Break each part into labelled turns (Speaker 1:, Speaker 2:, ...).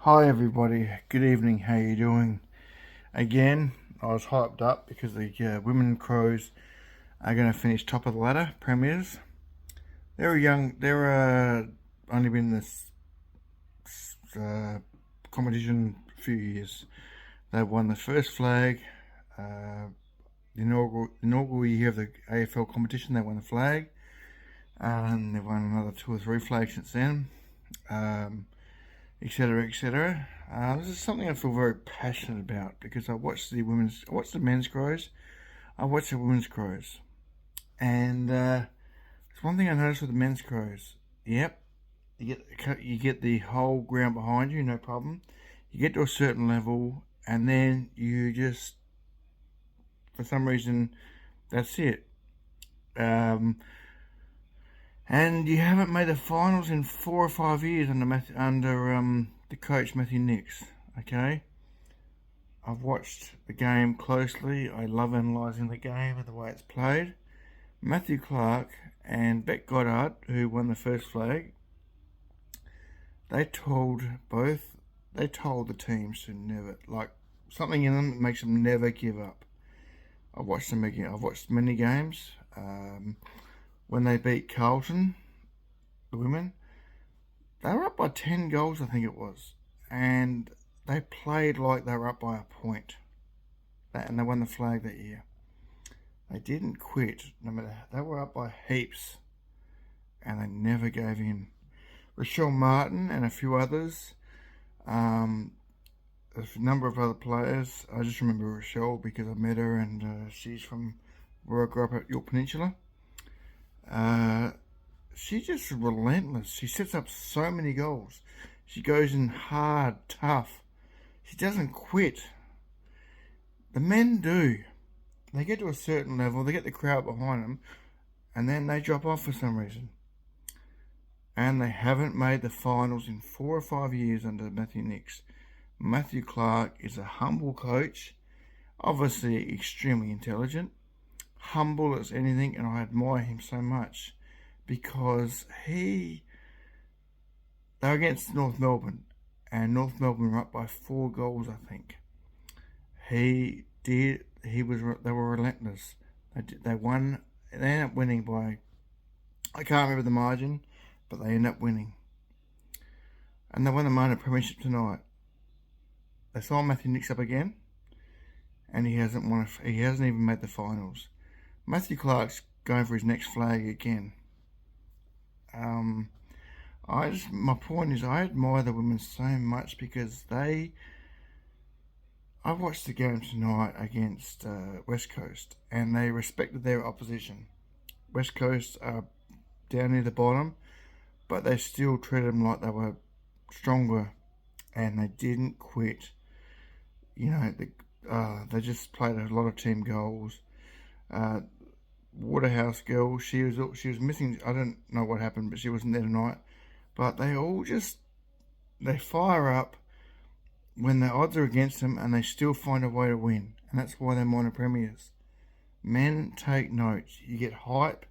Speaker 1: Hi everybody, good evening, how you doing? Again, I was hyped up because the women Crows are going to finish top of the ladder, premiers. They're only been in this competition a few years. They won the first flag, the inaugural year of the AFL competition, they won the flag, and they've won another 2 or 3 flags since then. Etc. etc. This is something I feel very passionate about because I watch the men's Crows, I watch the women's Crows, and it's one thing I noticed with the men's Crows. Yep, you get the whole ground behind you, no problem. You get to a certain level, and then you just, for some reason, that's it. And you haven't made the finals in 4 or 5 years under the coach Matthew Nix. Okay, I've watched the game closely. I love analysing the game and the way it's played. Matthew Clark and Beck Goddard, who won the first flag, they told the teams to never, like, something in them that makes them never give up. I've watched them again. I've watched many games. When they beat Carlton, the women, they were up by 10 goals, I think it was, and they played like they were up by a point. And they won the flag that year. They didn't quit, no matter, they were up by heaps, and they never gave in. Rochelle Martin and a few others, a number of other players. I just remember Rochelle because I met her, and she's from where I grew up at York Peninsula. She's just relentless. She sets up so many goals. She goes in hard, tough. She doesn't quit. The men do. They get to a certain level, they get the crowd behind them, and then they drop off for some reason. And they haven't made the finals in 4 or 5 years under Matthew Nix. Matthew Clark is a humble coach, obviously extremely intelligent, humble as anything, and I admire him so much because they're against North Melbourne, and North Melbourne were up by 4 goals, I think. They were relentless. They won. They ended up winning by, I can't remember the margin, but they ended up winning, and they won the minor premiership tonight. They signed Matthew Nix up again, and he hasn't even made the finals. Matthew Clark's going for his next flag again. My point is, I admire the women so much because I watched the game tonight against West Coast, and they respected their opposition. West Coast are down near the bottom, but they still treated them like they were stronger, and they didn't quit. You know, they just played a lot of team goals. Waterhouse girl, she was missing. I don't know what happened, but she wasn't there tonight. But they fire up when the odds are against them, and they still find a way to win, and that's why they're minor premiers. Men, take note. You get hype,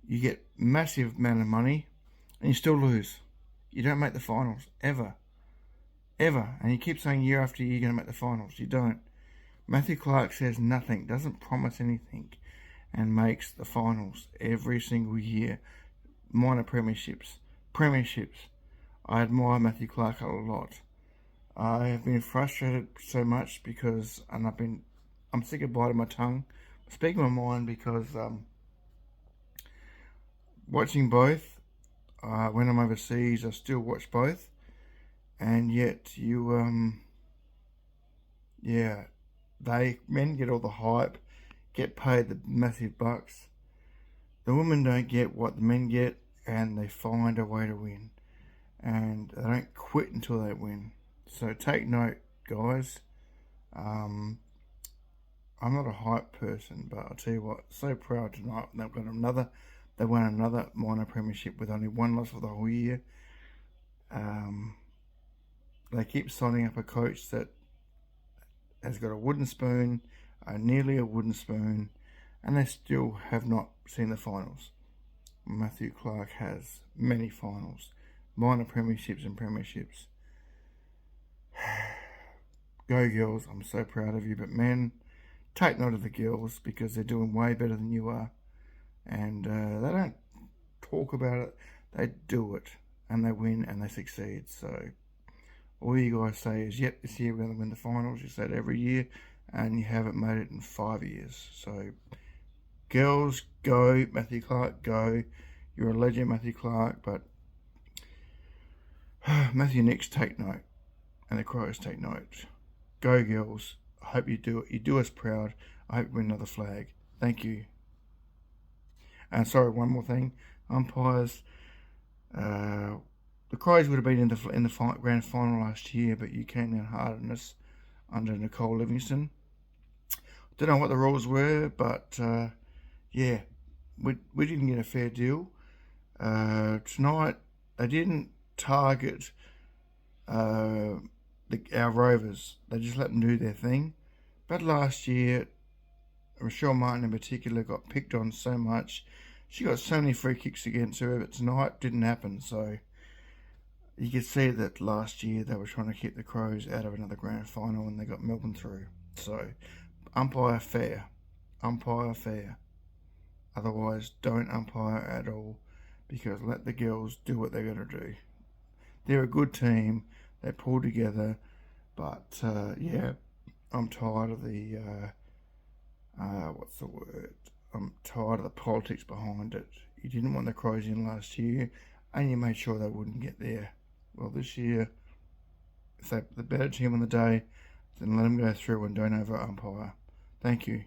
Speaker 1: you get massive amount of money, and you still lose. You don't make the finals ever, and you keep saying year after year you're going to make the finals. You don't. Matthew Clark says nothing, doesn't promise anything, and makes the finals every single year. Minor premierships. I admire Matthew Clark a lot. I have been frustrated so much because, and I'm sick of biting my tongue, speaking my mind because watching both. When I'm overseas, I still watch both, and yet men get all the hype, get paid the massive bucks. The women don't get what the men get, and they find a way to win, and they don't quit until they win. So take note, guys. I'm not a hype person, but I'll tell you what, so proud tonight. They won another minor premiership with only 1 loss for the whole year. They keep signing up a coach that has got a wooden spoon, nearly a wooden spoon, and they still have not seen the finals. Matthew Clark has many finals, minor premierships and premierships. Go girls, I'm so proud of you. But men, take note of the girls because they're doing way better than you are. And they don't talk about it, they do it. And they win and they succeed. So all you guys say is, yep, this year we're going to win the finals. You say it every year and you haven't made it in 5 years. So girls, go. Matthew Clark, go. You're a legend, Matthew Clark. But Matthew Nicks, take note. And the Crows, take note. Go girls. I hope you do it. You do us proud. I hope you win another flag. Thank you. And sorry, one more thing. Umpires. The Crows would have been in the grand final last year, but you came in hard on us under Nicole Livingston. Don't know what the rules were, but yeah, we didn't get a fair deal. Tonight, they didn't target our Rovers. They just let them do their thing. But last year, Rochelle Martin in particular got picked on so much. She got so many free kicks against her, but tonight didn't happen. So you could see that last year they were trying to keep the Crows out of another grand final and they got Melbourne through. So umpire fair. Umpire fair. Otherwise, don't umpire at all because let the girls do what they're going to do. They're a good team. They pull together. But, yeah, I'm tired of the, what's the word? I'm tired of the politics behind it. You didn't want the Crows in last year and you made sure they wouldn't get there. Well, this year, if they're the better team on the day, then let them go through and don't over umpire. Thank you.